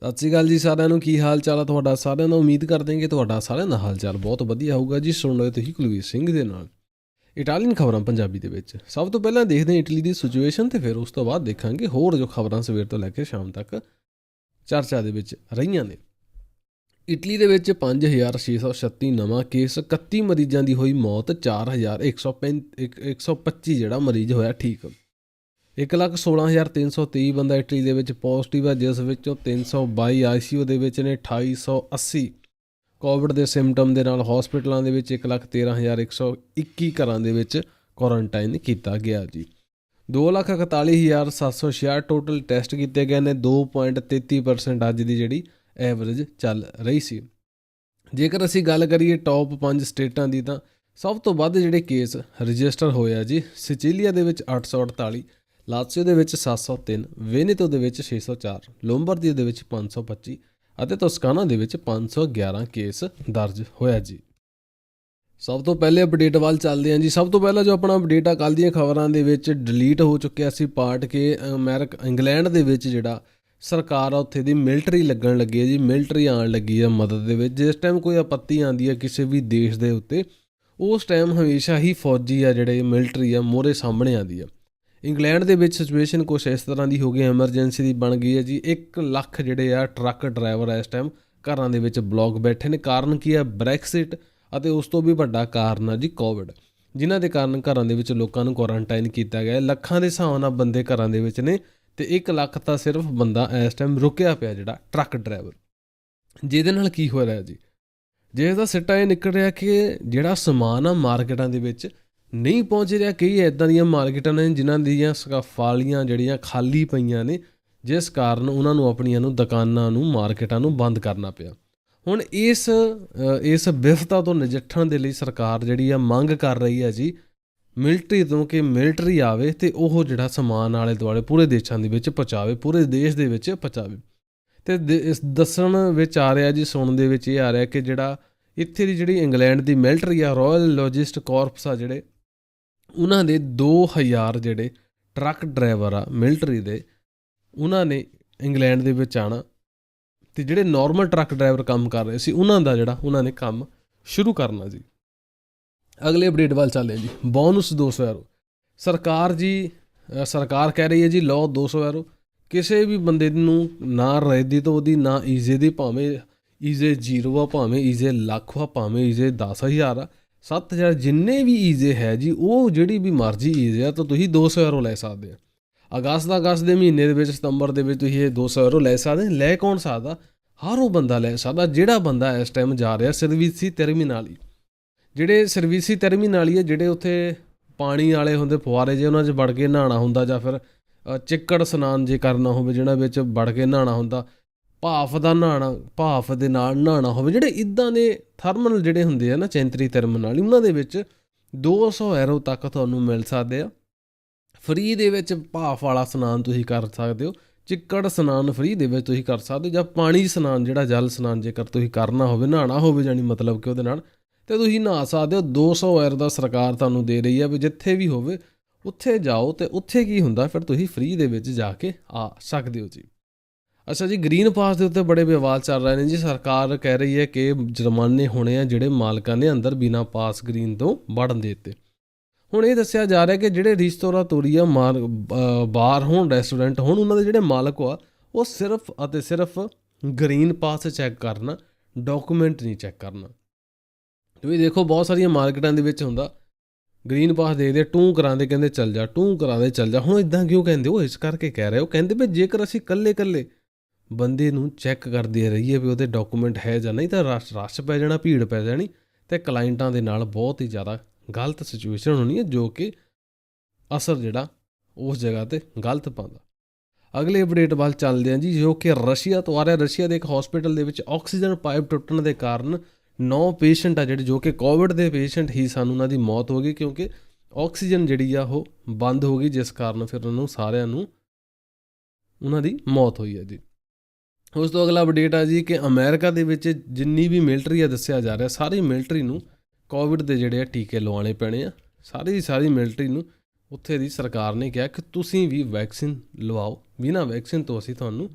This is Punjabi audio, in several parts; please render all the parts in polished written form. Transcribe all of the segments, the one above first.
ਸਤਿ ਸ਼੍ਰੀ ਅਕਾਲ ਜੀ ਸਾਰਿਆਂ ਨੂੰ। ਕੀ ਹਾਲ ਚਾਲ ਆ ਤੁਹਾਡਾ ਸਾਰਿਆਂ ਦਾ। ਉਮੀਦ ਕਰਦੇ ਹਾਂ ਕਿ ਤੁਹਾਡਾ ਸਾਰਿਆਂ ਦਾ ਹਾਲ ਚਾਲ ਬਹੁਤ ਵਧੀਆ ਹੋਊਗਾ ਜੀ। ਸੁਣ ਰਹੇ ਤੁਸੀਂ ਕੁਲਵੀਰ ਸਿੰਘ ਦੇ ਨਾਲ ਇਟਾਲੀਅਨ ਖਬਰਾਂ ਪੰਜਾਬੀ ਦੇ ਵਿੱਚ। ਸਭ ਤੋਂ ਪਹਿਲਾਂ ਦੇਖਦੇ ਹਾਂ ਇਟਲੀ ਦੀ ਸਿਚੁਏਸ਼ਨ, ਅਤੇ ਫਿਰ ਉਸ ਤੋਂ ਬਾਅਦ ਦੇਖਾਂਗੇ ਹੋਰ ਜੋ ਖਬਰਾਂ ਸਵੇਰ ਤੋਂ ਲੈ ਕੇ ਸ਼ਾਮ ਤੱਕ ਚਰਚਾ ਦੇ ਵਿੱਚ ਰਹੀਆਂ ਨੇ। ਇਟਲੀ ਦੇ ਵਿੱਚ 5,636 ਨਵਾਂ ਕੇਸ, 31 ਮਰੀਜ਼ਾਂ ਦੀ ਹੋਈ ਮੌਤ, 4,125 ਜਿਹੜਾ ਮਰੀਜ਼ ਹੋਇਆ ਠੀਕ। 1,16,323 ਬੰਦਾ ਇਟਲੀ ਦੇ ਵਿੱਚ ਪੋਜ਼ੀਟਿਵ ਹੈ, ਜਿਸ ਵਿੱਚੋਂ 322 ICU ਦੇ ਵਿੱਚ ਨੇ। 2,880 ਕੋਵਿਡ ਦੇ ਸਿੰਮਟਮ ਦੇ ਨਾਲ ਹਸਪੀਟਲਾਂ ਦੇ ਵਿੱਚ। 1,13,121 ਘਰਾਂ ਦੇ ਵਿੱਚ ਕੁਆਰੰਟਾਈਨ ਕੀਤਾ ਗਿਆ ਜੀ। 2,41,766 ਟੋਟਲ ਟੈਸਟ ਕੀਤੇ ਗਏ ਨੇ। 2.33% ਅੱਜ ਦੀ ਜਿਹੜੀ ਐਵਰੇਜ ਚੱਲ ਰਹੀ ਸੀ। ਜੇਕਰ ਅਸੀਂ ਗੱਲ ਕਰੀਏ ਟੌਪ 5 ਸਟੇਟਾਂ ਦੀ, ਤਾਂ ਸਭ ਤੋਂ ਵੱਧ ਜਿਹੜੇ ਕੇਸ ਰਜਿਸਟਰ ਹੋਏ ਆ ਜੀ। ਸਿਚੀਲੀਆ ਦੇ ਵਿੱਚ 848, ਲਾਤਸੀਓ ਦੇ ਵਿੱਚ 703, ਵੇਨੇਤੋ ਦੇ ਵਿੱਚ 604, ਲੋਂਬਰਦੀ ਦੇ ਵਿੱਚ 525 ਅਤੇ ਤੋਸਕਾਨਾ ਦੇ ਵਿੱਚ 511 ਕੇਸ ਦਰਜ ਹੋਇਆ ਜੀ। ਸਭ ਤੋਂ ਪਹਿਲੇ ਅਪਡੇਟ ਵੱਲ ਚੱਲਦੇ ਹਾਂ ਜੀ। ਸਭ ਤੋਂ ਪਹਿਲਾਂ ਜੋ ਆਪਣਾ ਅਪਡੇਟ ਆ ਕੱਲ੍ਹ ਦੀਆਂ ਖਬਰਾਂ ਦੇ ਵਿੱਚ ਡਿਲੀਟ ਹੋ ਚੁੱਕਿਆ ਸੀ ਪਾਰਟ ਕੇ ਇੰਗਲੈਂਡ ਦੇ ਵਿੱਚ ਜਿਹੜਾ ਸਰਕਾਰ ਆ ਉੱਥੇ ਦੀ ਮਿਲਟਰੀ ਲੱਗਣ ਲੱਗੀ ਹੈ ਜੀ। ਮਿਲਟਰੀ ਆਉਣ ਲੱਗੀ ਹੈ ਮਦਦ ਦੇ ਵਿੱਚ। ਜਿਸ ਟਾਈਮ ਕੋਈ ਆਪੱਤੀ ਆਉਂਦੀ ਹੈ ਕਿਸੇ ਵੀ ਦੇਸ਼ ਦੇ ਉੱਤੇ, ਉਸ ਟਾਈਮ ਹਮੇਸ਼ਾ ਹੀ ਫੌਜੀ ਆ ਜਿਹੜੇ ਮਿਲਟਰੀ ਆ ਮੋਹਰੇ ਸਾਹਮਣੇ ਆਉਂਦੀ ਆ। ਇੰਗਲੈਂਡ ਦੇ ਵਿੱਚ ਸਿਚੁਏਸ਼ਨ ਕੁਛ ਇਸ ਤਰ੍ਹਾਂ ਦੀ ਹੋ ਗਈ, ਐਮਰਜੈਂਸੀ ਦੀ ਬਣ ਗਈ ਹੈ ਜੀ। 1 ਲੱਖ ਜਿਹੜੇ ਆ ਟਰੱਕ ਡਰਾਈਵਰ ਇਸ ਟਾਈਮ ਘਰਾਂ ਦੇ ਵਿੱਚ ਬਲੌਕ ਬੈਠੇ ਨੇ। ਕਾਰਨ ਕੀ ਆ? ਬ੍ਰੈਕਸਿਟ, ਅਤੇ ਉਸ ਤੋਂ ਵੀ ਵੱਡਾ ਕਾਰਨ ਆ ਜੀ ਕੋਵਿਡ, ਜਿਨ੍ਹਾਂ ਦੇ ਕਾਰਨ ਘਰਾਂ ਦੇ ਵਿੱਚ ਲੋਕਾਂ ਨੂੰ ਕੁਆਰੰਟਾਈਨ ਕੀਤਾ ਗਿਆ। ਲੱਖਾਂ ਦੇ ਹਿਸਾਬ ਨਾਲ ਬੰਦੇ ਘਰਾਂ ਦੇ ਵਿੱਚ ਨੇ, ਅਤੇ 1 ਲੱਖ ਤਾਂ ਸਿਰਫ ਬੰਦਾ ਇਸ ਟਾਈਮ ਰੁਕਿਆ ਪਿਆ ਜਿਹੜਾ ਟਰੱਕ ਡਰਾਈਵਰ। ਜਿਹਦੇ ਨਾਲ ਕੀ ਹੋ ਰਿਹਾ ਜੀ, ਜਿਸ ਦਾ ਸਿੱਟਾ ਇਹ ਨਿਕਲ ਰਿਹਾ ਕਿ ਜਿਹੜਾ ਸਮਾਨ ਆ ਮਾਰਕੀਟਾਂ ਦੇ ਵਿੱਚ ਨਹੀਂ ਪਹੁੰਚ ਰਿਹਾ। ਕਈ ਇੱਦਾਂ ਦੀਆਂ ਮਾਰਕੀਟਾਂ ਨੇ ਜਿਨ੍ਹਾਂ ਦੀਆਂ ਫਾਲੀਆਂ ਜਿਹੜੀਆਂ ਖਾਲੀ ਪਈਆਂ ਨੇ, ਜਿਸ ਕਾਰਨ ਉਹਨਾਂ ਨੂੰ ਆਪਣੀਆਂ ਦੁਕਾਨਾਂ ਨੂੰ ਮਾਰਕੀਟਾਂ ਨੂੰ ਬੰਦ ਕਰਨਾ ਪਿਆ। ਹੁਣ ਇਸ ਵਿਫਤਾ ਤੋਂ ਨਜਿੱਠਣ ਦੇ ਲਈ ਸਰਕਾਰ ਜਿਹੜੀ ਆ ਮੰਗ ਕਰ ਰਹੀ ਹੈ ਜੀ ਮਿਲਟਰੀ ਤੋਂ, ਕਿ ਮਿਲਟਰੀ ਆਵੇ ਅਤੇ ਉਹ ਜਿਹੜਾ ਸਮਾਨ ਆਲੇ ਦੁਆਲੇ ਪੂਰੇ ਦੇਸ਼ਾਂ ਦੇ ਵਿੱਚ ਪਹੁੰਚਾਵੇ, ਪੂਰੇ ਦੇਸ਼ ਦੇ ਵਿੱਚ ਪਹੁੰਚਾਵੇ। ਅਤੇ ਦੱਸਣ ਵਿੱਚ ਆ ਰਿਹਾ ਜੀ, ਸੁਣਨ ਦੇ ਵਿੱਚ ਇਹ ਆ ਰਿਹਾ ਕਿ ਜਿਹੜਾ ਇੱਥੇ ਦੀ ਜਿਹੜੀ ਇੰਗਲੈਂਡ ਦੀ ਮਿਲਟਰੀ ਆ, ਰਾਇਲ ਲੋਜਿਸਟ ਕਾਰਪਸ ਆ ਜਿਹੜੇ, ਉਹਨਾਂ ਦੇ 2,000 ਜਿਹੜੇ ਟਰੱਕ ਡਰਾਈਵਰ ਆ ਮਿਲਟਰੀ ਦੇ, ਉਹਨਾਂ ਨੇ ਇੰਗਲੈਂਡ ਦੇ ਵਿੱਚ ਆਉਣਾ। ਅਤੇ ਜਿਹੜੇ ਨੋਰਮਲ ਟਰੱਕ ਡਰਾਈਵਰ ਕੰਮ ਕਰ ਰਹੇ ਸੀ ਉਹਨਾਂ ਦਾ ਜਿਹੜਾ ਉਹਨਾਂ ਨੇ ਕੰਮ ਸ਼ੁਰੂ ਕਰਨਾ ਜੀ। ਅਗਲੇ ਅਪਡੇਟ ਵੱਲ ਚੱਲੇ ਜੀ। ਬੋਨਸ 200 €। ਸਰਕਾਰ ਕਹਿ ਰਹੀ ਹੈ ਜੀ ਲਓ 200 €। ਕਿਸੇ ਵੀ ਬੰਦੇ ਨੂੰ ਨਾ ਰਹਿਦੀ ਤੋਂ ਉਹਦੀ, ਨਾ ਈਜ਼ੇ ਦੀ, ਭਾਵੇਂ ਈਜ਼ੇ 0 ਆ, ਭਾਵੇਂ ਈਜ਼ੇ ਲੱਖ ਆ, ਭਾਵੇਂ ਈਜ਼ੇ 10,000 ਆ, 7,000, ਜਿੰਨੇ ਵੀ ਈਜ਼ੇ ਹੈ ਜੀ, ਉਹ ਜਿਹੜੀ ਵੀ ਮਰਜ਼ੀ ਈਜ਼ੇ ਆ ਤਾਂ ਤੁਸੀਂ 200 € ਲੈ ਸਕਦੇ ਆ। ਅਗਸਤ ਦੇ ਮਹੀਨੇ ਦੇ ਵਿੱਚ, ਸਤੰਬਰ ਦੇ ਵਿੱਚ ਤੁਸੀਂ ਇਹ 200 € ਲੈ ਸਕਦੇ। ਲੈ ਕੌਣ ਸਕਦਾ? ਹਰ ਉਹ ਬੰਦਾ ਲੈ ਸਕਦਾ ਜਿਹੜਾ ਬੰਦਾ ਇਸ ਟਾਈਮ ਜਾ ਰਿਹਾ ਸਰਵਿਸੀ ਟਰਮੀਨਾਲੀ। ਜਿਹੜੇ ਸਰਵਿਸੀ ਟਰਮੀਨਾਲੀ ਆ, ਜਿਹੜੇ ਉੱਥੇ ਪਾਣੀ ਵਾਲੇ ਹੁੰਦੇ ਫੁਆਰੇ ਜੇ, ਉਹਨਾਂ 'ਚ ਵੜ ਕੇ ਨਹਾਉਣਾ ਹੁੰਦਾ, ਜਾਂ ਫਿਰ ਚਿੱਕੜ ਇਸ਼ਨਾਨ ਜੇ ਕਰਨਾ ਹੋਵੇ ਜਿਹਨਾਂ ਵਿੱਚ ਵੜ ਕੇ ਨਹਾਉਣਾ ਹੁੰਦਾ, ਭਾਫ ਦੇ ਨਾਲ ਨਹਾਉਣਾ ਹੋਵੇ, ਜਿਹੜੇ ਇੱਦਾਂ ਦੇ ਥਰਮਲ ਜਿਹੜੇ ਹੁੰਦੇ ਆ ਨਾ ਚੈਂਤਰੀ ਟਰਮੀਨਾਲੀ, ਉਹਨਾਂ ਦੇ ਵਿੱਚ 200 € ਤੱਕ ਤੁਹਾਨੂੰ ਮਿਲ ਸਕਦੇ ਆ ਫਰੀ ਦੇ ਵਿੱਚ। ਭਾਫ ਵਾਲਾ ਇਸ਼ਨਾਨ ਤੁਸੀਂ ਕਰ ਸਕਦੇ ਹੋ, ਚਿੱਕੜ ਇਸ਼ਨਾਨ ਫਰੀ ਦੇ ਵਿੱਚ ਤੁਸੀਂ ਕਰ ਸਕਦੇ ਹੋ, ਜਾਂ ਪਾਣੀ ਇਸ਼ਨਾਨ ਜਿਹੜਾ ਜਲ ਇਸ਼ਨਾਨ ਜੇਕਰ ਤੁਸੀਂ ਕਰਨਾ ਹੋਵੇ, ਨਹਾਉਣਾ ਹੋਵੇ ਜਾਣੀ ਮਤਲਬ ਕਿ ਉਹਦੇ ਨਾਲ, ਅਤੇ ਤੁਸੀਂ ਨਹਾ ਸਕਦੇ ਹੋ। 200 € ਦਾ ਸਰਕਾਰ ਤੁਹਾਨੂੰ ਦੇ ਰਹੀ ਹੈ ਵੀ ਜਿੱਥੇ ਵੀ ਹੋਵੇ ਉੱਥੇ ਜਾਓ, ਅਤੇ ਉੱਥੇ ਕੀ ਹੁੰਦਾ ਫਿਰ ਤੁਸੀਂ ਫਰੀ ਦੇ ਵਿੱਚ ਜਾ ਕੇ ਆ ਸਕਦੇ ਹੋ ਜੀ। ਅੱਛਾ ਜੀ, ਗ੍ਰੀਨ ਪਾਸ ਦੇ ਉੱਤੇ ਬੜੇ ਵਿਵਾਦ ਚੱਲ ਰਹੇ ਨੇ ਜੀ। ਸਰਕਾਰ ਕਹਿ ਰਹੀ ਹੈ ਕਿ ਜੁਰਮਾਨੇ ਹੋਣੇ ਆ ਜਿਹੜੇ ਮਾਲਕਾਂ ਨੇ ਅੰਦਰ ਬਿਨਾਂ ਪਾਸ ਗ੍ਰੀਨ ਤੋਂ ਵੜਨ ਦੇ ਉੱਤੇ। ਹੁਣ ਇਹ ਦੱਸਿਆ ਜਾ ਰਿਹਾ ਕਿ ਜਿਹੜੇ ਰਿਸਤੋਰਾਤੋਰੀਆ ਬਾਰ ਹੋਣ, ਰੈਸਟੋਰੈਂਟ ਹੋਣ, ਉਹਨਾਂ ਦੇ ਜਿਹੜੇ ਮਾਲਕ ਆ ਉਹ ਸਿਰਫ ਅਤੇ ਸਿਰਫ ਗ੍ਰੀਨ ਪਾਸ ਚੈੱਕ ਕਰਨਾ, ਡਾਕੂਮੈਂਟ ਨਹੀਂ ਚੈੱਕ ਕਰਨਾ। ਤੁਸੀਂ ਦੇਖੋ ਬਹੁਤ ਸਾਰੀਆਂ ਮਾਰਕੀਟਾਂ ਦੇ ਵਿੱਚ ਹੁੰਦਾ ਗ੍ਰੀਨ ਪਾਸ ਦੇ ਟੂੰ ਕਰਾਉਂਦੇ, ਕਹਿੰਦੇ ਚੱਲ ਜਾ, ਟੂੰ ਕਰਾਉਂਦੇ ਚੱਲ ਜਾ। ਹੁਣ ਇੱਦਾਂ ਕਿਉਂ ਕਹਿੰਦੇ? ਉਹ ਇਸ ਕਰਕੇ ਕਹਿ ਰਹੇ, ਉਹ ਕਹਿੰਦੇ ਵੀ ਜੇਕਰ ਅਸੀਂ ਇਕੱਲੇ ਬੰਦੇ ਨੂੰ ਚੈੱਕ ਕਰਦੇ ਰਹੀਏ ਵੀ ਉਹਦੇ ਡਾਕੂਮੈਂਟ ਹੈ ਜਾਂ ਨਹੀਂ, ਤਾਂ ਰਸ਼ ਪੈ ਜਾਣਾ, ਭੀੜ ਪੈ ਜਾਣੀ, ਅਤੇ ਕਲਾਇੰਟਾਂ ਦੇ ਨਾਲ ਬਹੁਤ ਹੀ ਜ਼ਿਆਦਾ ਗਲਤ ਸਿਚੁਏਸ਼ਨ ਹੋਣੀ ਹੈ, ਜੋ ਕਿ ਅਸਰ ਜਿਹੜਾ ਉਸ ਜਗ੍ਹਾ 'ਤੇ ਗਲਤ ਪਾਉਂਦਾ। ਅਗਲੇ ਅਪਡੇਟ ਵੱਲ ਚੱਲਦੇ ਹਾਂ ਜੀ, ਜੋ ਕਿ ਰਸ਼ੀਆ ਤੋਂ ਆ ਰਿਹਾ। ਰਸ਼ੀਆ ਦੇ ਇੱਕ ਹਸਪੀਟਲ ਦੇ ਵਿੱਚ ਆਕਸੀਜਨ ਪਾਈਪ ਟੁੱਟਣ ਦੇ ਕਾਰਨ 9 ਪੇਸ਼ੈਂਟ ਆ ਜਿਹੜੇ, ਜੋ ਕਿ ਕੋਵਿਡ ਦੇ ਪੇਸ਼ੈਂਟ ਹੀ ਸਨ, ਉਹਨਾਂ ਦੀ ਮੌਤ ਹੋ ਗਈ, ਕਿਉਂਕਿ ਆਕਸੀਜਨ ਜਿਹੜੀ ਆ ਉਹ ਬੰਦ ਹੋ ਗਈ, ਜਿਸ ਕਾਰਨ ਫਿਰ ਉਹਨੂੰ ਸਾਰਿਆਂ ਨੂੰ ਉਹਨਾਂ ਦੀ ਮੌਤ ਹੋਈ ਹੈ ਜੀ। ਉਸ ਤੋਂ ਅਗਲਾ ਅਪਡੇਟ ਆ ਜੀ ਕਿ ਅਮਰੀਕਾ ਦੇ ਵਿੱਚ ਜਿੰਨੀ ਵੀ ਮਿਲਟਰੀ ਆ, ਦੱਸਿਆ ਜਾ ਰਿਹਾ ਸਾਰੀ ਮਿਲਟਰੀ ਨੂੰ ਕੋਵਿਡ ਦੇ ਜਿਹੜੇ ਆ ਟੀਕੇ ਲਵਾਉਣੇ ਪੈਣੇ ਆ। ਸਾਰੀ ਦੀ ਸਾਰੀ ਮਿਲਟਰੀ ਨੂੰ ਉੱਥੇ ਦੀ ਸਰਕਾਰ ਨੇ ਕਿਹਾ ਕਿ ਤੁਸੀਂ ਵੀ ਵੈਕਸੀਨ ਲਵਾਓ, ਬਿਨਾਂ ਵੈਕਸੀਨ ਤੋਂ ਅਸੀਂ ਤੁਹਾਨੂੰ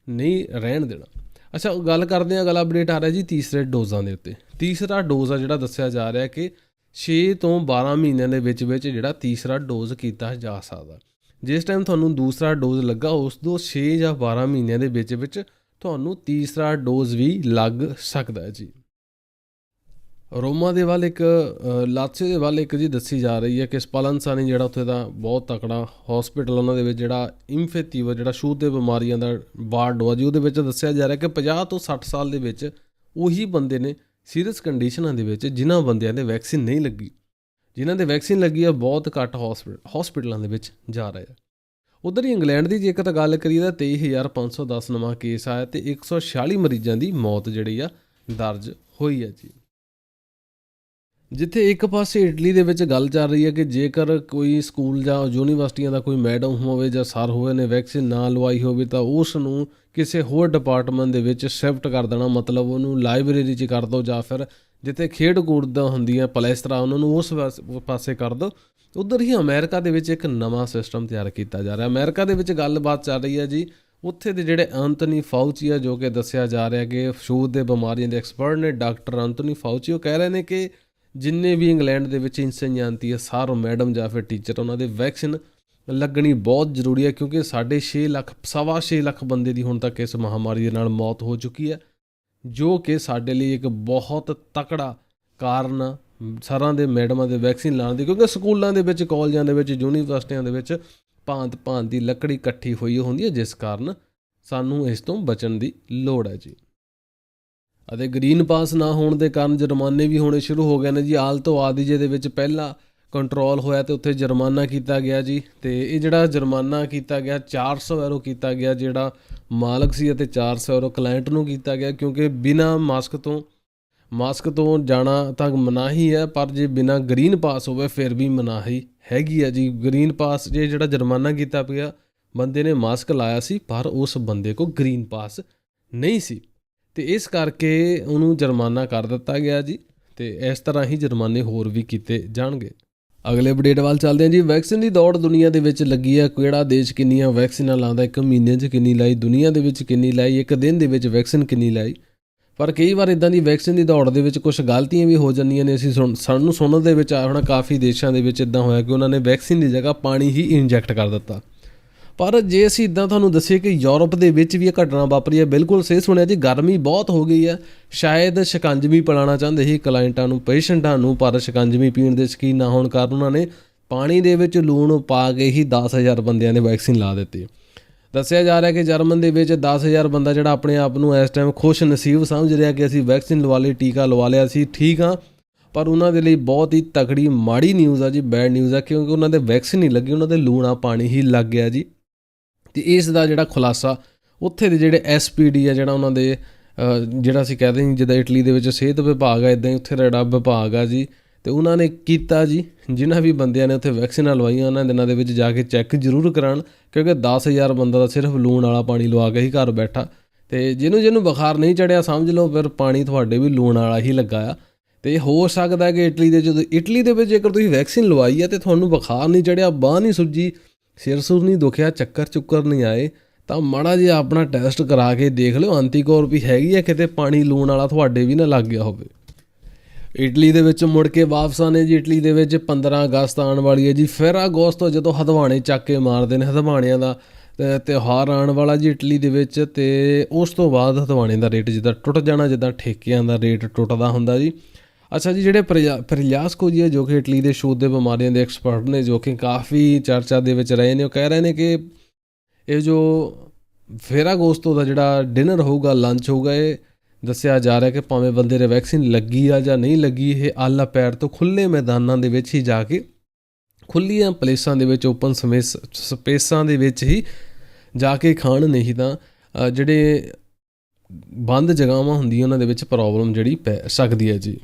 ਨਹੀਂ ਰਹਿਣ ਦੇਣਾ। ਅੱਛਾ, ਗੱਲ ਕਰਦੇ ਹਾਂ, ਅਗਲਾ ਅਪਡੇਟ ਆ ਰਿਹਾ ਜੀ ਤੀਸਰੇ ਡੋਜ਼ਾਂ ਦੇ ਉੱਤੇ। ਤੀਸਰਾ ਡੋਜ਼ ਆ ਜਿਹੜਾ ਦੱਸਿਆ ਜਾ ਰਿਹਾ ਕਿ 6 ਤੋਂ 12 ਮਹੀਨਿਆਂ ਦੇ ਵਿੱਚ ਜਿਹੜਾ ਤੀਸਰਾ ਡੋਜ਼ ਕੀਤਾ ਜਾ ਸਕਦਾ। ਜਿਸ ਟਾਈਮ ਤੁਹਾਨੂੰ ਦੂਸਰਾ ਡੋਜ਼ ਲੱਗਾ ਉਸ ਤੋਂ 6 ਜਾਂ 12 ਮਹੀਨਿਆਂ ਦੇ ਵਿੱਚ ਤੁਹਾਨੂੰ ਤੀਸਰਾ ਡੋਜ਼ ਵੀ ਲੱਗ ਸਕਦਾ ਜੀ। ਰੋਮਾ ਦੇ ਵੱਲ ਇੱਕ ਲਾਤਸੇ ਦੇ ਵੱਲ ਇੱਕ ਜੀ ਦੱਸੀ ਜਾ ਰਹੀ ਹੈ ਕਿ ਸਪਾਲਨਸਾਨੀ ਜਿਹੜਾ ਉੱਥੇ ਦਾ ਬਹੁਤ ਤਕੜਾ ਹੌਸਪੀਟਲ, ਉਹਨਾਂ ਦੇ ਵਿੱਚ ਜਿਹੜਾ ਇੰਫੈਕਟਿਵ ਜਿਹੜਾ ਛੂਤ ਦੇ ਬਿਮਾਰੀਆਂ ਦਾ ਵਾਰਡ ਆ ਜੀ, ਉਹਦੇ ਵਿੱਚ ਦੱਸਿਆ ਜਾ ਰਿਹਾ ਕਿ 50 ਤੋਂ 60 ਸਾਲ ਦੇ ਵਿੱਚ ਉਹੀ ਬੰਦੇ ਨੇ ਸੀਰੀਅਸ ਕੰਡੀਸ਼ਨਾਂ ਦੇ ਵਿੱਚ ਜਿਨ੍ਹਾਂ ਬੰਦਿਆਂ ਦੇ ਵੈਕਸੀਨ ਨਹੀਂ ਲੱਗੀ। ਜਿਨ੍ਹਾਂ ਦੇ ਵੈਕਸੀਨ ਲੱਗੀ ਆ ਬਹੁਤ ਘੱਟ ਹੌਸਪੀਟਲਾਂ ਦੇ ਵਿੱਚ ਜਾ ਰਹੇ ਆ। ਉੱਧਰ ਹੀ ਇੰਗਲੈਂਡ ਦੀ ਜੇਕਰ ਤਾਂ ਗੱਲ ਕਰੀਏ ਤਾਂ 23,510 ਨਵਾਂ ਕੇਸ ਆਇਆ ਅਤੇ 146 ਮਰੀਜ਼ਾਂ ਦੀ ਮੌਤ ਜਿਹੜੀ ਆ ਦਰਜ ਹੋਈ ਹੈ ਜੀ। ਜਿੱਥੇ ਇੱਕ ਪਾਸੇ ਇਟਲੀ ਦੇ ਵਿੱਚ ਗੱਲ ਚੱਲ ਰਹੀ ਹੈ ਕਿ ਜੇਕਰ ਕੋਈ ਸਕੂਲ ਜਾਂ ਯੂਨੀਵਰਸਿਟੀਆਂ ਦਾ ਕੋਈ ਮੈਡਮ ਹੋਵੇ ਜਾਂ ਸਰ ਹੋਵੇ ਨੇ ਵੈਕਸੀਨ ਨਾ ਲਵਾਈ ਹੋਵੇ ਤਾਂ ਉਸ ਨੂੰ ਕਿਸੇ ਹੋਰ ਡਿਪਾਰਟਮੈਂਟ ਦੇ ਵਿੱਚ ਸ਼ਿਫਟ ਕਰ ਦੇਣਾ, ਮਤਲਬ ਉਹਨੂੰ ਲਾਇਬ੍ਰੇਰੀ 'ਚ ਕਰ ਦਿਓ ਜਾਂ ਫਿਰ ਜਿੱਥੇ ਖੇਡ ਕੂਦਦਾ ਹੁੰਦੀਆਂ ਪਲੇਸਟਰਾਂ ਉਹਨਾਂ ਨੂੰ ਉਸ ਪਾਸੇ ਕਰ ਦਿਓ। ਉੱਧਰ ਹੀ ਅਮਰੀਕਾ ਦੇ ਵਿੱਚ ਇੱਕ ਨਵਾਂ ਸਿਸਟਮ ਤਿਆਰ ਕੀਤਾ ਜਾ ਰਿਹਾ। ਅਮਰੀਕਾ ਦੇ ਵਿੱਚ ਗੱਲਬਾਤ ਚੱਲ ਰਹੀ ਹੈ ਜੀ, ਉੱਥੇ ਦੇ ਜਿਹੜੇ ਐਂਥਨੀ ਫਾਊਚੀ ਆ, ਜੋ ਕਿ ਦੱਸਿਆ ਜਾ ਰਿਹਾ ਕਿ ਛੂਤ ਦੇ ਬਿਮਾਰੀਆਂ ਦੇ ਐਕਸਪਰਟ ਨੇ, ਡਾਕਟਰ ਐਂਥਨੀ ਫਾਊਚੀ, ਉਹ ਕਹਿ ਰਹੇ ਨੇ ਕਿ ਜਿੰਨੇ ਵੀ ਇੰਗਲੈਂਡ ਦੇ ਵਿੱਚ ਇੰਸੈਂਜਾਂਤੀ ਹੈ ਸਾਰੋ ਮੈਡਮ ਜਾਂ ਫਿਰ ਟੀਚਰ, ਉਹਨਾਂ ਦੇ ਵੈਕਸੀਨ ਲੱਗਣੀ ਬਹੁਤ ਜ਼ਰੂਰੀ ਹੈ ਕਿਉਂਕਿ 6.5 ਲੱਖ 6.25 ਲੱਖ ਬੰਦੇ ਦੀ ਹੁਣ ਤੱਕ ਇਸ ਮਹਾਂਮਾਰੀ ਦੇ ਨਾਲ ਮੌਤ ਹੋ ਚੁੱਕੀ ਹੈ, ਜੋ ਕਿ ਸਾਡੇ ਲਈ ਇੱਕ ਬਹੁਤ ਤਕੜਾ ਕਾਰਨ ਸਰਾਂ ਦੇ ਮੈਡਮਾਂ ਦੇ ਵੈਕਸੀਨ ਲਾਉਣ ਦੀ, ਕਿਉਂਕਿ ਸਕੂਲਾਂ ਦੇ ਵਿੱਚ, ਕਾਲਜਾਂ ਦੇ ਵਿੱਚ, ਯੂਨੀਵਰਸਿਟੀਆਂ ਦੇ ਵਿੱਚ ਭਾਂਤ ਭਾਂਤ ਦੀ ਲੱਕੜੀ ਇਕੱਠੀ ਹੋਈ ਹੁੰਦੀ ਹੈ, ਜਿਸ ਕਾਰਨ ਸਾਨੂੰ ਇਸ ਤੋਂ ਬਚਣ ਦੀ ਲੋੜ ਹੈ ਜੀ। ਅਤੇ ਗਰੀਨ ਪਾਸ ਨਾ ਹੋਣ ਦੇ ਕਾਰਨ ਜੁਰਮਾਨੇ ਵੀ ਹੋਣੇ ਸ਼ੁਰੂ ਹੋ ਗਏ ਨੇ ਜੀ। ਆਲਤੋ ਆਦੀਜੇ ਦੇ ਵਿੱਚ ਪਹਿਲਾਂ ਕੰਟਰੋਲ ਹੋਇਆ ਅਤੇ ਉੱਥੇ ਜੁਰਮਾਨਾ ਕੀਤਾ ਗਿਆ ਜੀ, ਅਤੇ ਇਹ ਜਿਹੜਾ ਜੁਰਮਾਨਾ ਕੀਤਾ ਗਿਆ 400 ਯੂਰੋ ਕੀਤਾ ਗਿਆ ਜਿਹੜਾ ਮਾਲਕ ਸੀ, ਅਤੇ 400 ਯੂਰੋ ਕਲਾਇੰਟ ਨੂੰ ਕੀਤਾ ਗਿਆ, ਕਿਉਂਕਿ ਬਿਨਾਂ ਮਾਸਕ ਤੋਂ ਜਾਣਾ ਤਾਂ ਮਨਾਹੀ ਹੈ, ਪਰ ਜੇ ਬਿਨਾਂ ਗਰੀਨ ਪਾਸ ਹੋਵੇ ਫਿਰ ਵੀ ਮਨਾਹੀ ਹੈਗੀ ਆ ਜੀ। ਗਰੀਨ ਪਾਸ ਜਿਹੜਾ ਜੁਰਮਾਨਾ ਕੀਤਾ ਪਿਆ, ਬੰਦੇ ਨੇ ਮਾਸਕ ਲਾਇਆ ਸੀ ਪਰ ਉਸ ਬੰਦੇ ਕੋਲ ਗਰੀਨ ਪਾਸ ਨਹੀਂ ਸੀ, ਅਤੇ ਇਸ ਕਰਕੇ ਉਹਨੂੰ ਜੁਰਮਾਨਾ ਕਰ ਦਿੱਤਾ ਗਿਆ ਜੀ। ਅਤੇ ਇਸ ਤਰ੍ਹਾਂ ਹੀ ਜੁਰਮਾਨੇ ਹੋਰ ਵੀ ਕੀਤੇ ਜਾਣਗੇ। ਅਗਲੇ ਅਪਡੇਟ ਵੱਲ ਚੱਲਦੇ ਹਾਂ ਜੀ। ਵੈਕਸੀਨ ਦੀ ਦੌੜ ਦੁਨੀਆ ਦੇ ਵਿੱਚ ਲੱਗੀ ਹੈ। ਕਿਹੜਾ ਦੇਸ਼ ਕਿੰਨੀਆਂ ਵੈਕਸੀਨਾਂ ਲਾਉਂਦਾ, ਇੱਕ ਮਹੀਨੇ 'ਚ ਕਿੰਨੀ ਲਾਈ, ਦੁਨੀਆ ਦੇ ਵਿੱਚ ਕਿੰਨੀ ਲਾਈ, ਇੱਕ ਦਿਨ ਦੇ ਵਿੱਚ ਵੈਕਸੀਨ ਕਿੰਨੀ ਲਾਈ। ਪਰ ਕਈ ਵਾਰ ਇੱਦਾਂ ਦੀ ਵੈਕਸੀਨ ਦੀ ਦੌੜ ਦੇ ਵਿੱਚ ਕੁਛ ਗਲਤੀਆਂ ਵੀ ਹੋ ਜਾਂਦੀਆਂ ਨੇ। ਸਾਨੂੰ ਸੁਣਨ ਦੇ ਵਿੱਚ ਆਇਆ ਹੋਣਾ ਕਾਫੀ ਦੇਸ਼ਾਂ ਦੇ ਵਿੱਚ ਇੱਦਾਂ ਹੋਇਆ ਕਿ ਉਹਨਾਂ ਨੇ ਵੈਕਸੀਨ ਦੀ ਜਗ੍ਹਾ ਪਾਣੀ ਹੀ ਇੰਜੈਕਟ ਕਰ ਦਿੱਤਾ। ਪਰ ਜੇ ਅਸੀਂ ਇੱਦਾਂ ਤੁਹਾਨੂੰ ਦੱਸੀਏ ਕਿ ਯੂਰਪ ਦੇ ਵਿੱਚ ਵੀ ਇਹ ਘਟਨਾ ਵਾਪਰੀ ਹੈ, ਬਿਲਕੁਲ ਸਹੀ ਸੁਣਿਆ ਜੀ। ਗਰਮੀ ਬਹੁਤ ਹੋ ਗਈ ਹੈ, ਸ਼ਾਇਦ ਸ਼ਿਕੰਜਵੀ ਪਿਲਾਉਣਾ ਚਾਹੁੰਦੇ ਸੀ ਕਲਾਇੰਟਾਂ ਨੂੰ, ਪੇਸ਼ੈਂਟਾਂ ਨੂੰ, ਪਰ ਸ਼ਿਕੰਜਵੀ ਪੀਣ ਦੇ ਸ਼ੌਕੀਨ ਨਾ ਹੋਣ ਕਾਰਨ ਉਹਨਾਂ ਨੇ ਪਾਣੀ ਦੇ ਵਿੱਚ ਲੂਣ ਪਾ ਕੇ ਹੀ 10,000 ਬੰਦਿਆਂ ਨੇ ਵੈਕਸੀਨ ਲਾ ਦਿੱਤੀ। ਦੱਸਿਆ ਜਾ ਰਿਹਾ ਕਿ ਜਰਮਨ ਦੇ ਵਿੱਚ 10,000 ਬੰਦਾ ਜਿਹੜਾ ਆਪਣੇ ਆਪ ਨੂੰ ਇਸ ਟਾਈਮ ਖੁਸ਼ ਨਸੀਬ ਸਮਝ ਰਿਹਾ ਕਿ ਅਸੀਂ ਵੈਕਸੀਨ ਲਵਾ ਲਈ, ਟੀਕਾ ਲਵਾ ਲਿਆ, ਅਸੀਂ ਠੀਕ ਹਾਂ, ਪਰ ਉਹਨਾਂ ਦੇ ਲਈ ਬਹੁਤ ਹੀ ਤਕੜੀ ਮਾੜੀ ਨਿਊਜ਼ ਆ ਜੀ, ਬੈਡ ਨਿਊਜ਼ ਆ, ਕਿਉਂਕਿ ਉਹਨਾਂ ਦੇ ਵੈਕਸੀਨ ਨਹੀਂ ਲੱਗੀ, ਉਹਨਾਂ ਦੇ ਲੂਣਾ ਪਾਣੀ ਹੀ ਲੱਗ ਗਿਆ ਜੀ। ਅਤੇ ਇਸ ਦਾ ਜਿਹੜਾ ਖੁਲਾਸਾ ਉੱਥੇ ਦੇ ਜਿਹੜੇ SPD ਆ, ਜਿਹੜਾ ਉਹਨਾਂ ਦੇ ਜਿਹੜਾ ਅਸੀਂ ਕਹਿ ਰਹੇ ਜਿੱਦਾਂ ਇਟਲੀ ਦੇ ਵਿੱਚ ਸਿਹਤ ਵਿਭਾਗ ਆ, ਇੱਦਾਂ ਹੀ ਉੱਥੇ ਦਾ ਜਿਹੜਾ ਵਿਭਾਗ ਆ ਜੀ, ਅਤੇ ਉਹਨਾਂ ਨੇ ਕੀਤਾ ਜੀ। ਜਿਨ੍ਹਾਂ ਵੀ ਬੰਦਿਆਂ ਨੇ ਉੱਥੇ ਵੈਕਸੀਨਾਂ ਲਵਾਈਆਂ ਉਹਨਾਂ ਦਿਨਾਂ ਦੇ ਵਿੱਚ ਜਾ ਕੇ ਚੈੱਕ ਜ਼ਰੂਰ ਕਰਾਉਣ, ਕਿਉਂਕਿ 10,000 ਬੰਦਾ ਤਾਂ ਸਿਰਫ ਲੂਣ ਵਾਲਾ ਪਾਣੀ ਲਵਾ ਕੇ ਹੀ ਘਰ ਬੈਠਾ, ਅਤੇ ਜਿਹਨੂੰ ਬੁਖਾਰ ਨਹੀਂ ਚੜ੍ਹਿਆ ਸਮਝ ਲਓ ਫਿਰ ਪਾਣੀ ਤੁਹਾਡੇ ਵੀ ਲੂਣ ਵਾਲਾ ਹੀ ਲੱਗਾ ਆ। ਅਤੇ ਹੋ ਸਕਦਾ ਕਿ ਇਟਲੀ ਦੇ ਵਿੱਚ ਜੇਕਰ ਤੁਸੀਂ ਵੈਕਸੀਨ ਲਵਾਈ ਹੈ ਅਤੇ ਤੁਹਾਨੂੰ ਬੁਖਾਰ ਨਹੀਂ ਚੜ੍ਹਿਆ, ਬਾਂਹ ਨਹੀਂ ਸੁੱਜੀ, ਸਿਰ ਸੁਰ ਨਹੀਂ ਦੁਖਿਆ, ਚੱਕਰ ਨਹੀਂ ਆਏ, ਤਾਂ ਮਾੜਾ ਜਿਹਾ ਆਪਣਾ ਟੈਸਟ ਕਰਾ ਕੇ ਦੇਖ ਲਿਓ ਐਂਟੀਕੋਰ ਵੀ ਹੈਗੀ ਹੈ, ਕਿਤੇ ਪਾਣੀ ਲੂਣ ਵਾਲਾ ਤੁਹਾਡੇ ਵੀ ਨਾ ਲੱਗ ਗਿਆ ਹੋਵੇ। ਇਟਲੀ ਦੇ ਵਿੱਚ ਮੁੜ ਕੇ ਵਾਪਸ ਆਨੇ ਜੀ। ਇਟਲੀ ਦੇ ਵਿੱਚ 15 ਅਗਸਤ ਆਉਣ ਵਾਲੀ ਹੈ ਜੀ। ਫਿਰ ਅਗਸਤ ਤੋਂ ਜਦੋਂ ਹਦਵਾਣੇ ਚੱਕ ਕੇ ਮਾਰਦੇ ਨੇ, ਹਦਵਾਣਿਆਂ ਦਾ ਤਿਉਹਾਰ ਆਉਣ ਵਾਲਾ ਜੀ ਇਟਲੀ ਦੇ ਵਿੱਚ, ਅਤੇ ਉਸ ਤੋਂ ਬਾਅਦ ਹਦਵਾਣੇ ਦਾ ਰੇਟ ਜਿੱਦਾਂ ਟੁੱਟ ਜਾਣਾ, ਜਿੱਦਾਂ ਠੇਕਿਆਂ ਦਾ ਰੇਟ ਟੁੱਟਦਾ ਹੁੰਦਾ ਜੀ। ਅੱਛਾ ਜੀ, ਜਿਹੜੇ ਪ੍ਰਯਾਸਕੋ ਜੀ ਹੈ ਜੋ ਕਿ ਇਟਲੀ ਦੇ ਛੂਤ ਦੇ ਬਿਮਾਰੀਆਂ ਦੇ ਐਕਸਪਰਟ ਨੇ, ਜੋ ਕਿ ਕਾਫੀ ਚਰਚਾ ਦੇ ਵਿੱਚ ਰਹੇ ਨੇ, ਉਹ ਕਹਿ ਰਹੇ ਨੇ ਕਿ ਇਹ ਜੋ ਫੇਰਾਗੋਸਤੋ ਦਾ ਜਿਹੜਾ ਡਿਨਰ ਹੋਊਗਾ, ਲੰਚ ਹੋਊਗਾ, ਇਹ ਦੱਸਿਆ ਜਾ ਰਿਹਾ ਕਿ ਭਾਵੇਂ ਬੰਦੇ ਦੇ ਵੈਕਸੀਨ ਲੱਗੀ ਆ ਜਾਂ ਨਹੀਂ ਲੱਗੀ, ਇਹ ਆਲਾ ਪੈਰ ਤੋਂ ਖੁੱਲ੍ਹੇ ਮੈਦਾਨਾਂ ਦੇ ਵਿੱਚ ਹੀ ਜਾ ਕੇ, ਖੁੱਲ੍ਹੀਆਂ ਪਲੇਸਾਂ ਦੇ ਵਿੱਚ, ਓਪਨ ਸਪੇਸਾਂ ਦੇ ਵਿੱਚ ਹੀ ਜਾ ਕੇ ਖਾਣ, ਨਹੀਂ ਤਾਂ ਜਿਹੜੇ ਬੰਦ ਜਗ੍ਹਾਵਾਂ ਹੁੰਦੀਆਂ ਉਹਨਾਂ ਦੇ ਵਿੱਚ ਪ੍ਰੋਬਲਮ ਜਿਹੜੀ ਪੈ ਸਕਦੀ ਹੈ ਜੀ।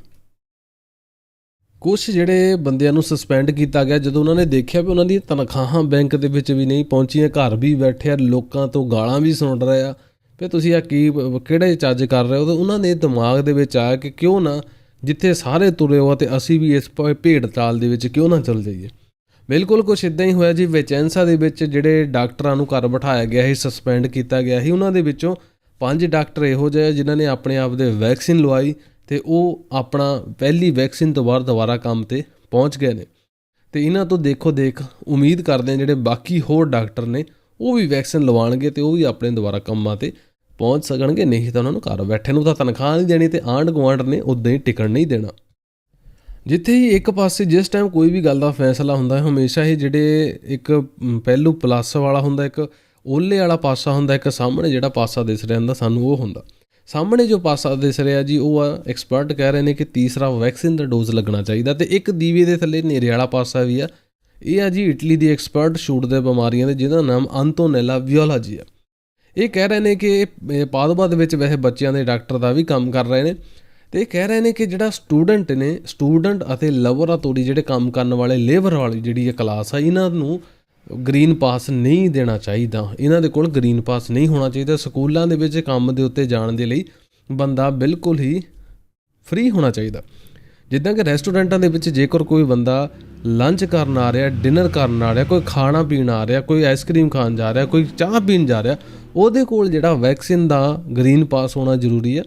ਕੁਛ ਜਿਹੜੇ ਬੰਦਿਆਂ ਨੂੰ ਸਸਪੈਂਡ ਕੀਤਾ ਗਿਆ ਜਦੋਂ ਉਹਨਾਂ ਨੇ ਦੇਖਿਆ ਵੀ ਉਹਨਾਂ ਦੀਆਂ ਤਨਖਾਹਾਂ ਬੈਂਕ ਦੇ ਵਿੱਚ ਵੀ ਨਹੀਂ ਪਹੁੰਚੀਆਂ, ਘਰ ਵੀ ਬੈਠੇ ਆ, ਲੋਕਾਂ ਤੋਂ ਗਾਲਾਂ ਵੀ ਸੁਣ ਰਹੇ ਆ ਵੀ ਤੁਸੀਂ ਆ ਕਿਹੜੇ ਚੱਜ ਕਰ ਰਹੇ ਹੋ, ਤਾਂ ਉਹਨਾਂ ਦੇ ਦਿਮਾਗ ਦੇ ਵਿੱਚ ਆਇਆ ਕਿ ਕਿਉਂ ਨਾ ਜਿੱਥੇ ਸਾਰੇ ਤੁਰੇ ਹੋ ਅਤੇ ਅਸੀਂ ਵੀ ਇਸ ਭੇਡ ਚਾਲ ਦੇ ਵਿੱਚ ਕਿਉਂ ਨਾ ਚੱਲ ਜਾਈਏ। ਬਿਲਕੁਲ ਕੁਛ ਇੱਦਾਂ ਹੀ ਹੋਇਆ ਜੀ। ਵਿਚੈਂਸਾ ਦੇ ਵਿੱਚ ਜਿਹੜੇ ਡਾਕਟਰਾਂ ਨੂੰ ਘਰ ਬਿਠਾਇਆ ਗਿਆ ਸੀ, ਸਸਪੈਂਡ ਕੀਤਾ ਗਿਆ ਸੀ, ਉਹਨਾਂ ਦੇ ਵਿੱਚੋਂ 5 ਡਾਕਟਰ ਇਹੋ ਜਿਹੇ ਜਿਨ੍ਹਾਂ ਨੇ ਆਪਣੇ ਆਪ ਦੇ ਵੈਕਸੀਨ ਲਵਾਈ ਅਤੇ ਉਹ ਆਪਣਾ ਪਹਿਲੀ ਵੈਕਸੀਨ ਤੋਂ ਬਾਅਦ ਦੁਬਾਰਾ ਕੰਮ 'ਤੇ ਪਹੁੰਚ ਗਏ ਨੇ। ਅਤੇ ਇਹਨਾਂ ਤੋਂ ਦੇਖੋ ਦੇਖ ਉਮੀਦ ਕਰਦੇ ਹਾਂ ਜਿਹੜੇ ਬਾਕੀ ਹੋਰ ਡਾਕਟਰ ਨੇ ਉਹ ਵੀ ਵੈਕਸੀਨ ਲਵਾਉਣਗੇ ਅਤੇ ਉਹ ਵੀ ਆਪਣੇ ਦੁਬਾਰਾ ਕੰਮਾਂ 'ਤੇ ਪਹੁੰਚ ਸਕਣਗੇ। ਨਹੀਂ ਤਾਂ ਉਹਨਾਂ ਨੂੰ ਘਰ ਬੈਠੇ ਨੂੰ ਤਾਂ ਤਨਖਾਹ ਨਹੀਂ ਦੇਣੀ ਅਤੇ ਆਂਢ ਗੁਆਂਢ ਨੇ ਉੱਦਾਂ ਹੀ ਟਿਕਣ ਨਹੀਂ ਦੇਣਾ। ਜਿੱਥੇ ਹੀ ਇੱਕ ਪਾਸੇ ਜਿਸ ਟਾਈਮ ਕੋਈ ਵੀ ਗੱਲ ਦਾ ਫੈਸਲਾ ਹੁੰਦਾ ਹੈ, ਹਮੇਸ਼ਾ ਹੀ ਜਿਹੜੇ ਇੱਕ ਪਹਿਲੂ ਪਲੱਸ ਵਾਲਾ ਹੁੰਦਾ, ਇੱਕ ਓਹਲੇ ਵਾਲਾ ਪਾਸਾ ਹੁੰਦਾ, ਇੱਕ ਸਾਹਮਣੇ ਜਿਹੜਾ ਪਾਸਾ ਦਿਸ ਰਿਹਾ ਹੁੰਦਾ ਸਾਨੂੰ ਉਹ ਹੁੰਦਾ। ਸਾਹਮਣੇ ਜੋ ਪਾਸਾ ਦਿਸ ਰਿਹਾ ਜੀ ਉਹ ਆ ਐਕਸਪਰਟ ਕਹਿ ਰਹੇ ਨੇ ਕਿ ਤੀਸਰਾ ਵੈਕਸੀਨ ਦਾ ਡੋਜ਼ ਲੱਗਣਾ ਚਾਹੀਦਾ। ਅਤੇ ਇੱਕ ਦੀਵੇ ਦੇ ਥੱਲੇ ਹਨੇਰੇ ਵਾਲਾ ਪਾਸਾ ਵੀ ਆ, ਇਹ ਆ ਜੀ ਇਟਲੀ ਦੀ ਐਕਸਪਰਟ ਛੂਟਦੇ ਬਿਮਾਰੀਆਂ ਦੇ ਜਿਹਦਾ ਨਾਮ ਅੰਤੋਨੈਲਾ ਵਿਓਲਾ ਜੀ ਆ। ਇਹ ਕਹਿ ਰਹੇ ਨੇ ਕਿ ਇਹ ਪਾਦੂਬਾ ਦੇ ਵਿੱਚ ਵੈਸੇ ਬੱਚਿਆਂ ਦੇ ਡਾਕਟਰ ਦਾ ਵੀ ਕੰਮ ਕਰ ਰਹੇ ਨੇ ਅਤੇ ਇਹ ਕਹਿ ਰਹੇ ਨੇ ਕਿ ਜਿਹੜਾ ਸਟੂਡੈਂਟ ਅਤੇ ਲੈਬੋਰਾਟੋਰੀ ਜਿਹੜੇ ਕੰਮ ਕਰਨ ਵਾਲੇ ਲੇਬਰ ਵਾਲੀ ਜਿਹੜੀ ਇਹ ਕਲਾਸ ਆ, ਇਹਨਾਂ ਨੂੰ ਗਰੀਨ ਪਾਸ ਨਹੀਂ ਦੇਣਾ ਚਾਹੀਦਾ। ਇਹਨਾਂ ਦੇ ਕੋਲ ਗਰੀਨ ਪਾਸ ਨਹੀਂ ਹੋਣਾ ਚਾਹੀਦਾ। ਸਕੂਲਾਂ ਦੇ ਵਿੱਚ ਕੰਮ ਦੇ ਉੱਤੇ ਜਾਣ ਦੇ ਲਈ ਬੰਦਾ ਬਿਲਕੁਲ ਹੀ ਫ੍ਰੀ ਹੋਣਾ ਚਾਹੀਦਾ। ਜਿੱਦਾਂ ਕਿ ਰੈਸਟੋਰੈਂਟਾਂ ਦੇ ਵਿੱਚ ਜੇਕਰ ਕੋਈ ਬੰਦਾ ਲੰਚ ਕਰਨ ਆ ਰਿਹਾ, ਡਿਨਰ ਕਰਨ ਆ ਰਿਹਾ, ਕੋਈ ਖਾਣਾ ਪੀਣ ਆ ਰਿਹਾ, ਕੋਈ ਆਈਸਕ੍ਰੀਮ ਖਾਣ ਜਾ ਰਿਹਾ, ਕੋਈ ਚਾਹ ਪੀਣ ਜਾ ਰਿਹਾ, ਉਹਦੇ ਕੋਲ ਜਿਹੜਾ ਵੈਕਸੀਨ ਦਾ ਗਰੀਨ ਪਾਸ ਹੋਣਾ ਜ਼ਰੂਰੀ ਆ।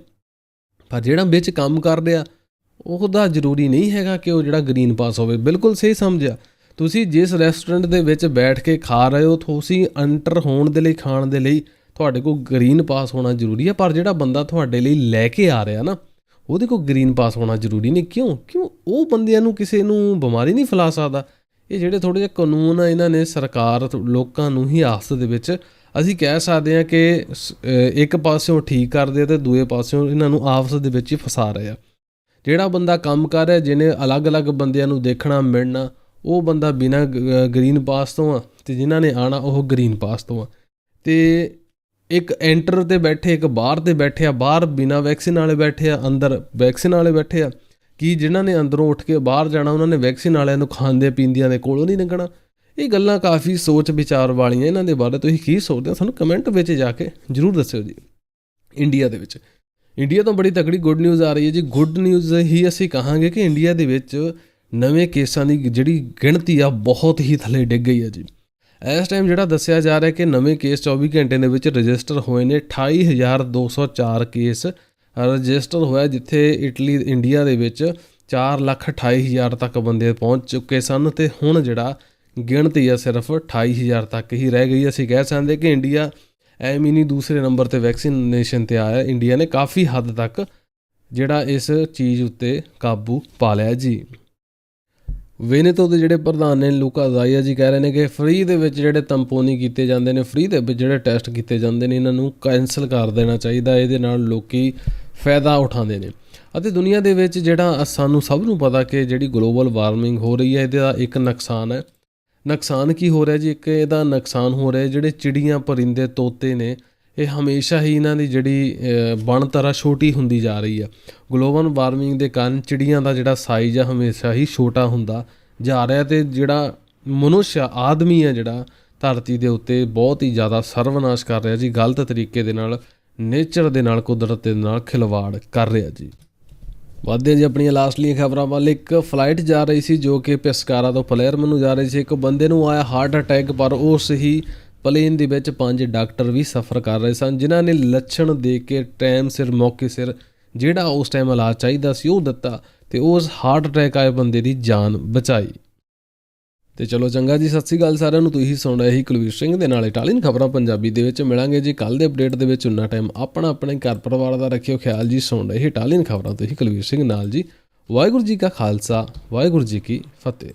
ਪਰ ਜਿਹੜਾ ਵਿੱਚ ਕੰਮ ਕਰ ਰਿਹਾ ਉਹਦਾ ਜ਼ਰੂਰੀ ਨਹੀਂ ਹੈਗਾ ਕਿ ਉਹ ਜਿਹੜਾ ਗਰੀਨ ਪਾਸ ਹੋਵੇ। ਬਿਲਕੁਲ ਸਹੀ ਸਮਝਿਆ ਤੁਸੀਂ। ਜਿਸ ਰੈਸਟੋਰੈਂਟ ਦੇ ਵਿੱਚ ਬੈਠ ਕੇ ਖਾ ਰਹੇ ਹੋ, ਤੁਸੀਂ ਐਂਟਰ ਹੋਣ ਦੇ ਲਈ, ਖਾਣ ਦੇ ਲਈ ਤੁਹਾਡੇ ਕੋਲ ਗਰੀਨ ਪਾਸ ਹੋਣਾ ਜ਼ਰੂਰੀ ਹੈ। ਪਰ ਜਿਹੜਾ ਬੰਦਾ ਤੁਹਾਡੇ ਲਈ ਲੈ ਕੇ ਆ ਰਿਹਾ ਨਾ, ਉਹਦੇ ਕੋਲ ਗਰੀਨ ਪਾਸ ਹੋਣਾ ਜ਼ਰੂਰੀ ਨਹੀਂ। ਕਿਉਂ ਉਹ ਬੰਦਿਆਂ ਨੂੰ ਕਿਸੇ ਨੂੰ ਬਿਮਾਰੀ ਨਹੀਂ ਫੈਲਾ ਸਕਦਾ। ਇਹ ਜਿਹੜੇ ਥੋੜ੍ਹੇ ਜਿਹੇ ਕਾਨੂੰਨ ਆ, ਇਹਨਾਂ ਨੇ ਸਰਕਾਰ ਲੋਕਾਂ ਨੂੰ ਹੀ ਆਪਸ ਦੇ ਵਿੱਚ ਅਸੀਂ ਕਹਿ ਸਕਦੇ ਹਾਂ ਕਿ ਇੱਕ ਪਾਸਿਓਂ ਠੀਕ ਕਰਦੇ ਅਤੇ ਦੂਏ ਪਾਸਿਓਂ ਇਹਨਾਂ ਨੂੰ ਆਪਸ ਦੇ ਵਿੱਚ ਹੀ ਫਸਾ ਰਹੇ ਆ। ਜਿਹੜਾ ਬੰਦਾ ਕੰਮ ਕਰ ਰਿਹਾ, ਜਿਹਨੇ ਅਲੱਗ-ਅਲੱਗ ਬੰਦਿਆਂ ਨੂੰ ਦੇਖਣਾ ਮਿਲਣਾ, ਉਹ ਬੰਦਾ ਬਿਨਾਂ ਗਰੀਨ ਪਾਸ ਤੋਂ ਆ ਅਤੇ ਜਿਨ੍ਹਾਂ ਨੇ ਆਉਣਾ ਉਹ ਗਰੀਨ ਪਾਸ ਤੋਂ ਆ। ਅਤੇ ਇੱਕ ਐਂਟਰ 'ਤੇ ਬੈਠੇ, ਇੱਕ ਬਾਹਰ 'ਤੇ ਬੈਠੇ ਆ, ਬਾਹਰ ਬਿਨਾਂ ਵੈਕਸੀਨ ਵਾਲੇ ਬੈਠੇ ਆ, ਅੰਦਰ ਵੈਕਸੀਨ ਵਾਲੇ ਬੈਠੇ ਆ। ਕਿ ਜਿਨ੍ਹਾਂ ਨੇ ਅੰਦਰੋਂ ਉੱਠ ਕੇ ਬਾਹਰ ਜਾਣਾ ਉਹਨਾਂ ਨੇ ਵੈਕਸੀਨ ਵਾਲਿਆਂ ਨੂੰ ਖਾਂਦੇ ਪੀਂਦਿਆਂ ਦੇ ਕੋਲੋਂ ਨਹੀਂ ਲੰਘਣਾ। ਇਹ ਗੱਲਾਂ ਕਾਫੀ ਸੋਚ ਵਿਚਾਰ ਵਾਲੀਆਂ। ਇਹਨਾਂ ਦੇ ਬਾਰੇ ਤੁਸੀਂ ਕੀ ਸੋਚਦੇ ਹੋ ਸਾਨੂੰ ਕਮੈਂਟ ਵਿੱਚ ਜਾ ਕੇ ਜ਼ਰੂਰ ਦੱਸਿਓ ਜੀ। ਇੰਡੀਆ ਤੋਂ ਬੜੀ ਤਕੜੀ ਗੁੱਡ ਨਿਊਜ਼ ਆ ਰਹੀ ਹੈ ਜੀ। ਗੁੱਡ ਨਿਊਜ਼ ਹੀ ਅਸੀਂ ਕਹਾਂਗੇ ਕਿ ਇੰਡੀਆ ਦੇ ਵਿੱਚ ਨਵੇਂ ਕੇਸਾਂ ਦੀ ਜਿਹੜੀ ਗਿਣਤੀ ਆ ਬਹੁਤ ਹੀ ਥੱਲੇ ਡਿੱਗ ਗਈ ਹੈ ਜੀ। ਇਸ ਟਾਈਮ ਜਿਹੜਾ ਦੱਸਿਆ ਜਾ ਰਿਹਾ ਕਿ ਨਵੇਂ ਕੇਸ 24 ਘੰਟੇ ਦੇ ਵਿੱਚ ਰਜਿਸਟਰ ਹੋਏ ਨੇ। 28,204 ਕੇਸ ਰਜਿਸਟਰ ਹੋਇਆ, ਜਿੱਥੇ ਇੰਡੀਆ ਦੇ ਵਿੱਚ 4,28,000 ਤੱਕ ਬੰਦੇ ਪਹੁੰਚ ਚੁੱਕੇ ਸਨ ਅਤੇ ਹੁਣ ਜਿਹੜਾ ਗਿਣਤੀ ਆ ਸਿਰਫ 28,000 ਤੱਕ ਹੀ ਰਹਿ ਗਈ। ਅਸੀਂ ਕਹਿ ਸਕਦੇ ਕਿ ਇੰਡੀਆ ਐਵੇਂ ਹੀ ਨਹੀਂ ਦੂਸਰੇ ਨੰਬਰ 'ਤੇ ਵੈਕਸੀਨੇਸ਼ਨ 'ਤੇ ਆਇਆ। ਇੰਡੀਆ ਨੇ ਕਾਫੀ ਹੱਦ ਤੱਕ ਜਿਹੜਾ ਇਸ ਚੀਜ਼ ਉੱਤੇ ਕਾਬੂ ਪਾ ਲਿਆ ਜੀ। ਵੇਨੇਤੋ ਦੇ ਜਿਹੜੇ ਪ੍ਰਧਾਨ ਨੇ ਲੂਕਾ ਜ਼ਾਇਆ ਜੀ ਕਹਿ ਰਹੇ ਨੇ ਕਿ ਫ੍ਰੀ ਦੇ ਵਿੱਚ ਜਿਹੜੇ ਤੰਪੋਨੀ ਕੀਤੇ ਜਾਂਦੇ ਨੇ, ਫ੍ਰੀ ਦੇ ਵਿੱਚ ਜਿਹੜੇ ਟੈਸਟ ਕੀਤੇ ਜਾਂਦੇ ਨੇ, ਇਹਨਾਂ ਨੂੰ ਕੈਂਸਲ ਕਰ ਦੇਣਾ ਚਾਹੀਦਾ। ਇਹਦੇ ਨਾਲ ਲੋਕ ਫਾਇਦਾ ਉਠਾਉਂਦੇ ਨੇ ਅਤੇ ਦੁਨੀਆ ਦੇ ਵਿੱਚ ਜਿਹੜਾ ਸਾਨੂੰ ਸਭ ਨੂੰ ਪਤਾ ਕਿ ਜਿਹੜੀ ਗਲੋਬਲ ਵਾਰਮਿੰਗ ਹੋ ਰਹੀ ਹੈ ਇਹਦਾ ਇੱਕ ਨੁਕਸਾਨ ਹੈ। ਨੁਕਸਾਨ ਕੀ ਹੋ ਰਿਹਾ ਜੀ? ਇੱਕ ਇਹਦਾ ਨੁਕਸਾਨ ਹੋ ਰਿਹਾ ਜਿਹੜੇ ਚਿੜੀਆਂ, ਪਰਿੰਦੇ, ਤੋਤੇ ਨੇ, ਇਹ ਹਮੇਸ਼ਾ ਹੀ ਇਹਨਾਂ ਦੀ ਜਿਹੜੀ ਬਣਤਰ ਆ ਛੋਟੀ ਹੁੰਦੀ ਜਾ ਰਹੀ ਆ। ਗਲੋਬਲ ਵਾਰਮਿੰਗ ਦੇ ਕਾਰਨ ਚਿੜੀਆਂ ਦਾ ਜਿਹੜਾ ਸਾਈਜ਼ ਆ ਹਮੇਸ਼ਾ ਹੀ ਛੋਟਾ ਹੁੰਦਾ ਜਾ ਰਿਹਾ ਅਤੇ ਜਿਹੜਾ ਮਨੁੱਖ ਆਦਮੀ ਆ ਜਿਹੜਾ ਧਰਤੀ ਦੇ ਉੱਤੇ ਬਹੁਤ ਹੀ ਜ਼ਿਆਦਾ ਸਰਵਨਾਸ਼ ਕਰ ਰਿਹਾ ਜੀ। ਗਲਤ ਤਰੀਕੇ ਦੇ ਨਾਲ ਨੇਚਰ ਦੇ ਨਾਲ, ਕੁਦਰਤ ਦੇ ਨਾਲ ਖਿਲਵਾੜ ਕਰ ਰਿਹਾ ਜੀ। ਵੱਧਦੇ ਜੀ ਆਪਣੀਆਂ ਲਾਸਟਲੀਆਂ ਖਬਰਾਂ ਵੱਲ। ਇੱਕ ਫਲਾਈਟ ਜਾ ਰਹੀ ਸੀ ਜੋ ਕਿ ਪਿਸਕਾਰਾ ਤੋਂ ਪਲੇਅਰਮਨ ਨੂੰ ਜਾ ਰਹੀ ਸੀ। ਇੱਕ ਬੰਦੇ ਨੂੰ ਆਇਆ ਹਾਰਟ ਅਟੈਕ, ਪਰ ਉਸ ਹੀ ਪਲੇਨ ਦੇ ਵਿੱਚ 5 ਡਾਕਟਰ ਵੀ ਸਫ਼ਰ ਕਰ ਰਹੇ ਸਨ ਜਿਨ੍ਹਾਂ ਨੇ ਲੱਛਣ ਦੇ ਕੇ ਟਾਈਮ ਸਿਰ, ਮੌਕੇ ਸਿਰ ਜਿਹੜਾ ਉਸ ਟਾਈਮ ਇਲਾਜ ਚਾਹੀਦਾ ਸੀ ਉਹ ਦਿੱਤਾ ਅਤੇ ਉਸ ਹਾਰਟ ਅਟੈਕ ਆਏ ਬੰਦੇ ਦੀ ਜਾਨ ਬਚਾਈ। ਅਤੇ ਚਲੋ ਚੰਗਾ ਜੀ, ਸਤਿ ਸ਼੍ਰੀ ਅਕਾਲ ਸਾਰਿਆਂ ਨੂੰ। ਤੁਸੀਂ ਸੁਣ ਰਹੇ ਸੀ ਕੁਲਵੀਰ ਸਿੰਘ ਦੇ ਨਾਲ ਇਟਾਲੀਅਨ ਖਬਰਾਂ ਪੰਜਾਬੀ ਦੇ ਵਿੱਚ। ਮਿਲਾਂਗੇ ਜੀ ਕੱਲ੍ਹ ਦੇ ਅਪਡੇਟ ਦੇ ਵਿੱਚ। ਉਨਾ ਟਾਈਮ ਆਪਣਾ ਆਪਣੇ ਘਰ ਪਰਿਵਾਰ ਦਾ ਰੱਖਿਓ ਖਿਆਲ ਜੀ। ਸੁਣ ਰਹੇ ਸੀ ਇਟਾਲੀਅਨ ਖਬਰਾਂ ਤੁਸੀਂ ਕੁਲਵੀਰ ਸਿੰਘ ਨਾਲ ਜੀ। ਵਾਹਿਗੁਰੂ ਜੀ ਕਾ ਖਾਲਸਾ, ਵਾਹਿਗੁਰੂ ਜੀ ਕੀ ਫਤਿਹ।